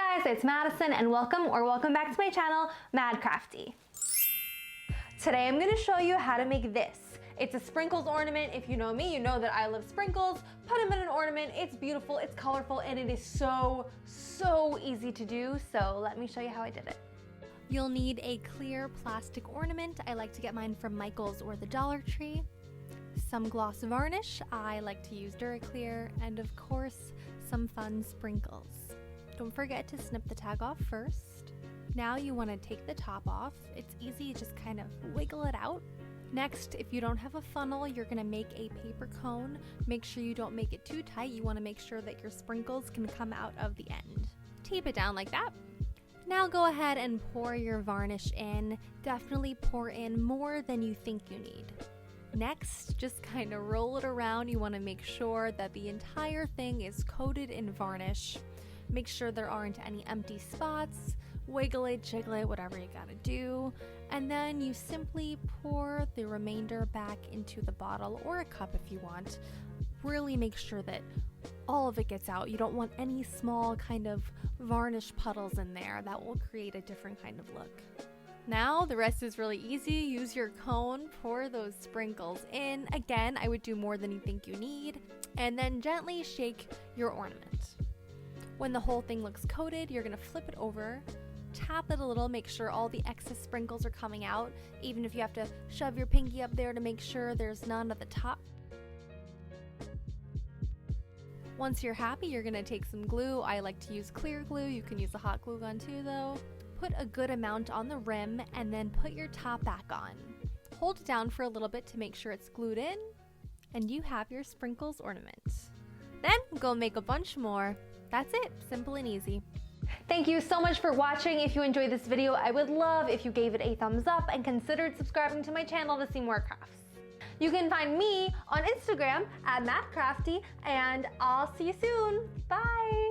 Hey guys, it's Madison and welcome back to my channel, Mad Crafty. Today I'm going to show you how to make this. It's a sprinkles ornament. If you know me, you know that I love sprinkles. Put them in an ornament. It's beautiful, it's colorful, and it is so easy to do. So let me show you how I did it. You'll need a clear plastic ornament. I like to get mine from Michael's or the Dollar Tree. Some gloss varnish. I like to use Duraclear, and of course, some fun sprinkles. Don't forget to snip the tag off first. Now you want to take the top off. It's easy, just kind of wiggle it out. Next, if you don't have a funnel, you're going to make a paper cone. Make sure you don't make it too tight. You want to make sure that your sprinkles can come out of the end. Tape it down like that. Now go ahead and pour your varnish in. Definitely pour in more than you think you need. Next, just kind of roll it around. You want to make sure that the entire thing is coated in varnish. Make sure there aren't any empty spots. Wiggle it, jiggle it, whatever you gotta do. And then you simply pour the remainder back into the bottle or a cup if you want. Really make sure that all of it gets out. You don't want any small kind of varnish puddles in there. That will create a different kind of look. Now the rest is really easy. Use your cone, pour those sprinkles in. Again, I would do more than you think you need. And then gently shake your ornament. When the whole thing looks coated, you're gonna flip it over, tap it a little, make sure all the excess sprinkles are coming out, even if you have to shove your pinky up there to make sure there's none at the top. Once you're happy, you're gonna take some glue. I like to use clear glue. You can use a hot glue gun too though. Put a good amount on the rim and then put your top back on. Hold it down for a little bit to make sure it's glued in, and you have your sprinkles ornament. Then go make a bunch more. That's it, simple and easy. Thank you so much for watching. If you enjoyed this video, I would love if you gave it a thumbs up and considered subscribing to my channel to see more crafts. You can find me on Instagram at MadCrafty, and I'll see you soon. Bye.